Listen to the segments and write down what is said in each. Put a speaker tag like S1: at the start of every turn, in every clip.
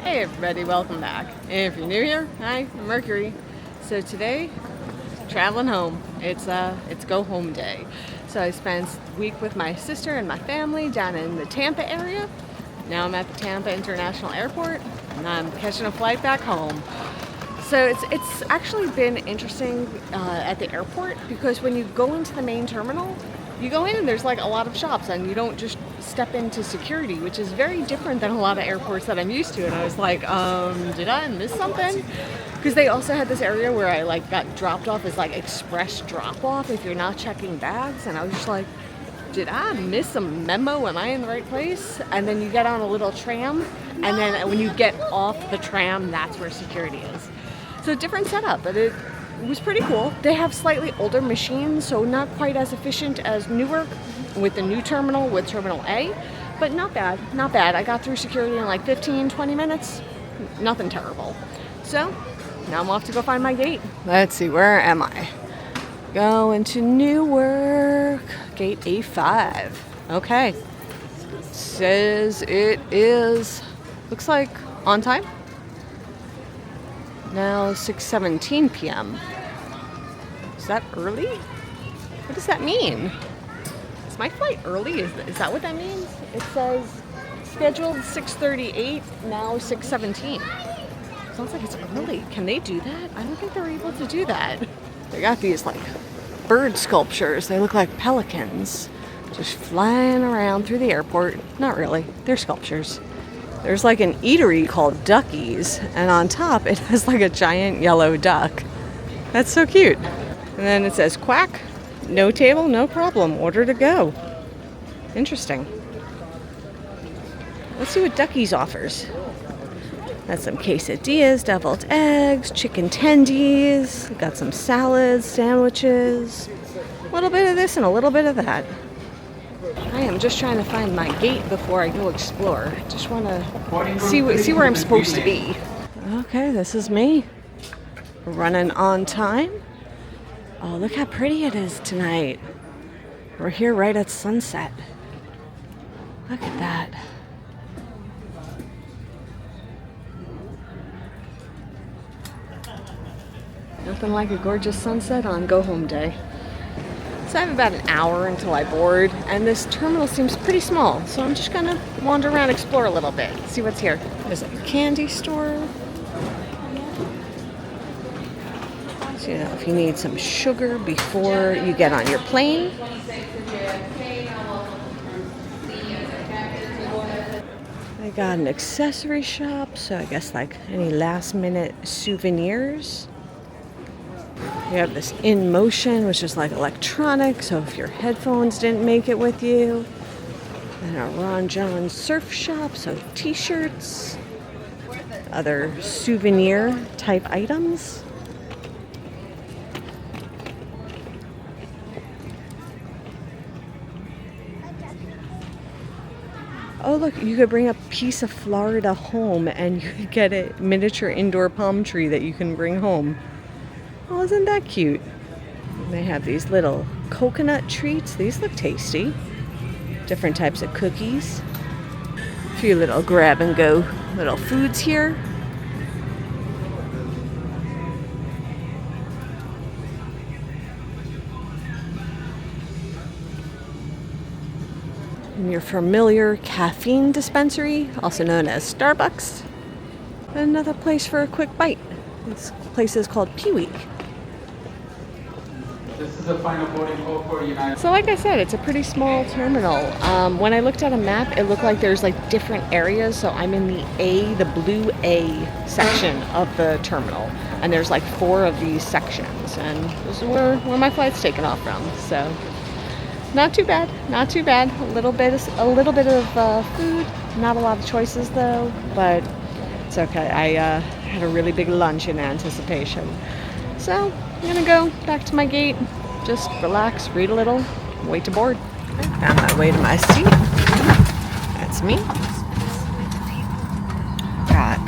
S1: Hey everybody, welcome back. If you're new here, hi, I'm Mercury. So today, traveling home. It's go home day. So I spent the week with my sister and my family down in the Tampa area. Now I'm at the Tampa International Airport and I'm catching a flight back home. So it's actually been interesting at the airport because when you go into the main terminal, you go in and there's like a lot of shops and you don't just step into security, which is very different than a lot of airports that I'm used to. And I was like, did I miss something? Because they also had this area where I like got dropped off as like express drop off if you're not checking bags. And I was just like, did I miss a memo? Am I in the right place? And then you get on a little tram and then when you get off the tram, that's where security is. So different setup, but it was pretty cool. They have slightly older machines, so not quite as efficient as Newark with the new terminal, with Terminal A, but not bad, not bad. I got through security in like 15, 20 minutes. Nothing terrible. So now I'm off to go find my gate. Let's see, where am I? Going to Newark, gate A5. Okay. Says it is, looks like on time. Now 6:17 p.m. Is that early? What does that mean? Is my flight early? Is that what that means? It says scheduled 6:38, now 6:17. Sounds like it's early. Can they do that? I don't think they're able to do that. They got these like bird sculptures. They look like pelicans just flying around through the airport. Not really. They're sculptures. There's like an eatery called Ducky's, and on top it has like a giant yellow duck. That's so cute. And then it says quack, no table, no problem, order to go. Interesting. Let's see what Ducky's offers. That's some quesadillas, deviled eggs, chicken tendies. We've got some salads, sandwiches, a little bit of this and a little bit of that. I am just trying to find my gate before I go explore. Just want to see where I'm supposed to be. Okay, this is me. Running on time. Oh, look how pretty it is tonight. We're here right at sunset. Look at that. Nothing like a gorgeous sunset on go home day. So I have about an hour until I board, and this terminal seems pretty small, so I'm just gonna wander around, explore a little bit, see what's here. There's a candy store. So, you know, if you need some sugar before you get on your plane. They got an accessory shop, so I guess like any last minute souvenirs. You have this In Motion, which is like electronic, so if your headphones didn't make it with you. And a Ron John surf shop, so t-shirts, other souvenir type items. Oh look, you could bring a piece of Florida home and you could get a miniature indoor palm tree that you can bring home. Oh, isn't that cute? They have these little coconut treats. These look tasty. Different types of cookies. A few little grab and go little foods here. And your familiar caffeine dispensary, also known as Starbucks. Another place for a quick bite. This place is called Pee-Week.
S2: This is the final boarding call for United.
S1: So like I said, it's a pretty small terminal. When I looked at a map, it looked like there's like different areas. So I'm in the blue A section of the terminal. And there's like 4 of these sections. And this is where my flight's taking off from. So not too bad, not too bad. A little bit of food. Not a lot of choices though, but it's okay. I had a really big lunch in anticipation. So I'm gonna go back to my gate, just relax, read a little, wait to board. Found my way to my seat. That's me. Got,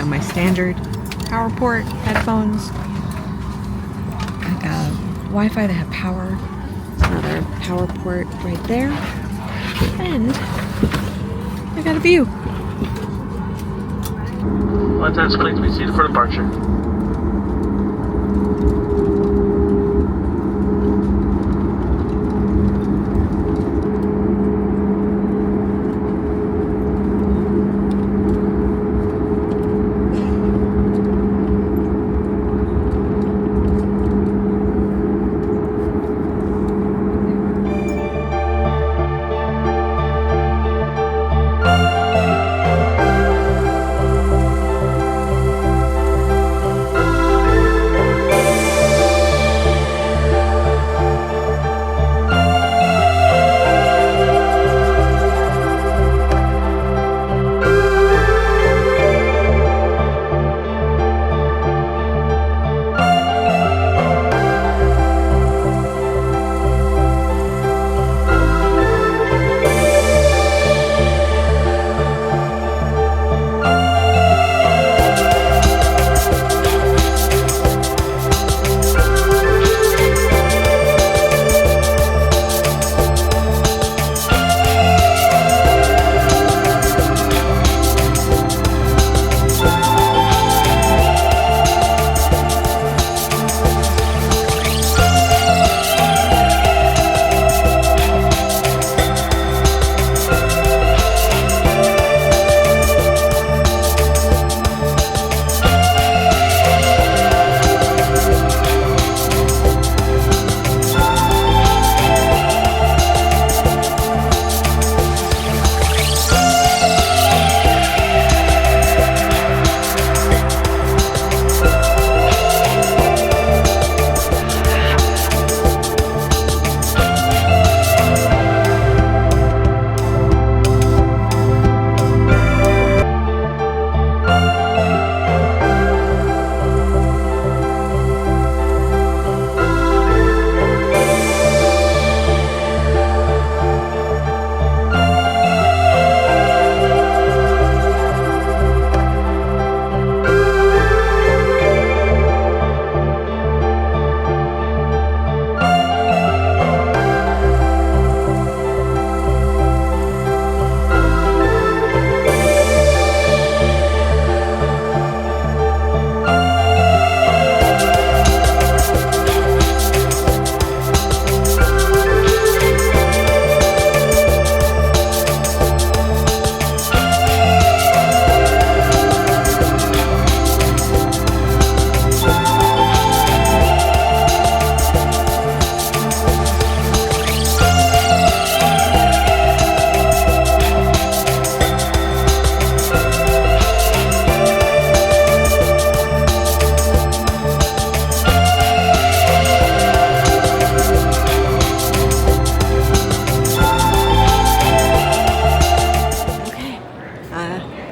S1: my standard power port, headphones. I got Wi-Fi that have power. Another power port right there. And I got a view.
S3: All attendants, please be seated for departure.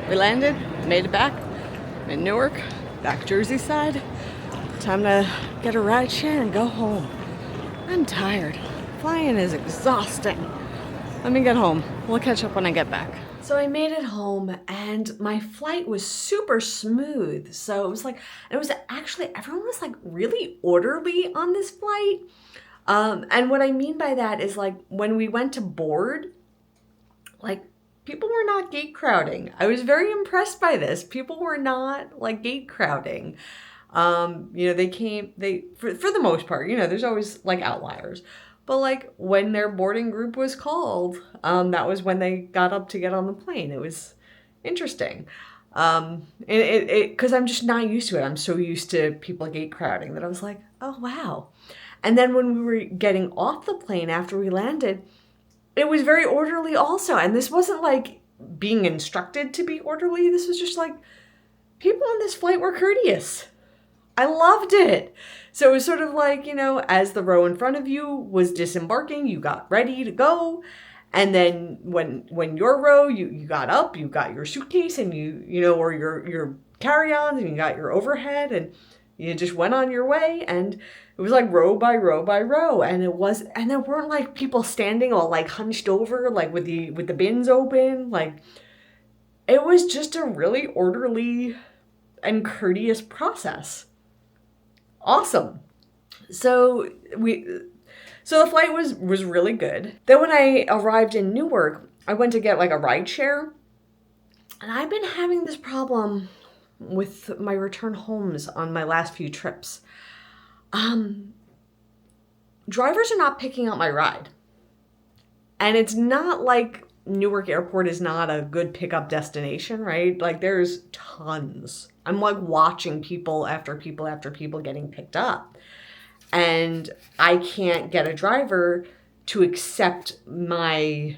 S1: We landed, made it back. I'm in Newark, back Jersey side. Time to get a ride share and go home. I'm tired. Flying is exhausting. Let me get home. We'll catch up when I get back. So I made it home and my flight was super smooth. So it was like, everyone was like really orderly on this flight. And what I mean by that is like when we went to board, like people were not gate crowding. I was very impressed by this. People were not like gate crowding. For the most part, there's always like outliers. But like when their boarding group was called, that was when they got up to get on the plane. It was interesting. Because I'm just not used to it. I'm so used to people gate crowding that I was like, oh, wow. And then when we were getting off the plane after we landed, it was very orderly also. And this wasn't like being instructed to be orderly. This was just like people on this flight were courteous. I loved it. So it was sort of like, as the row in front of you was disembarking, you got ready to go. And then when your row, you got up, you got your suitcase and or your carry-ons and you got your overhead and you just went on your way. And it was like row by row by row. And there weren't like people standing all like hunched over, like with the bins open. Like it was just a really orderly and courteous process. Awesome. So the flight was really good. Then when I arrived in Newark, I went to get like a ride share. And I've been having this problem with my return homes on my last few trips. Drivers are not picking up my ride. And it's not like Newark Airport is not a good pickup destination, right? Like there's tons. I'm like watching people after people after people getting picked up. And I can't get a driver to accept my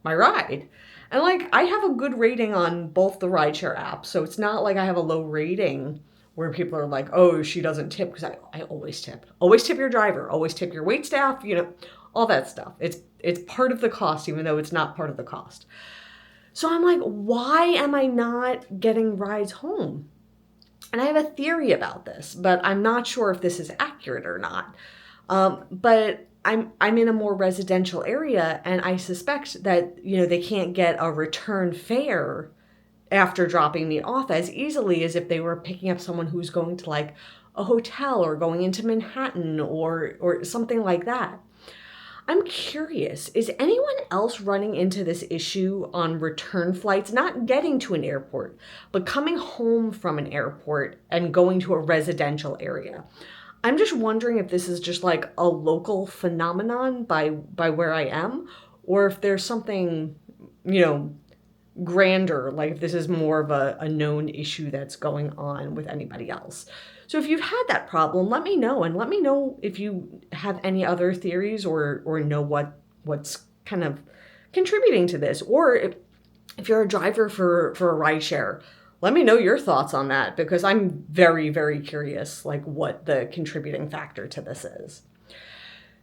S1: ride. And like I have a good rating on both the rideshare apps, so it's not like I have a low rating where people are like, oh, she doesn't tip, because I always tip. Always tip your driver, always tip your wait staff, all that stuff. It's part of the cost, even though it's not part of the cost. So I'm like, why am I not getting rides home? And I have a theory about this, but I'm not sure if this is accurate or not. But I'm in a more residential area, and I suspect that they can't get a return fare after dropping me off as easily as if they were picking up someone who's going to like a hotel or going into Manhattan or something like that. I'm curious, is anyone else running into this issue on return flights, not getting to an airport, but coming home from an airport and going to a residential area? I'm just wondering if this is just like a local phenomenon by where I am, or if there's something, grander, like if this is more of a known issue that's going on with anybody else. So if you've had that problem, let me know, and let me know if you have any other theories or know what's kind of contributing to this, or if you're a driver for a rideshare, let me know your thoughts on that, because I'm very, very curious, like what the contributing factor to this is.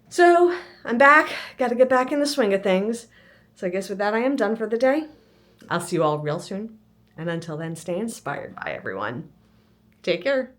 S1: So I'm back, got to get back in the swing of things. So I guess with that, I am done for the day. I'll see you all real soon. And until then, stay inspired by everyone. Take care.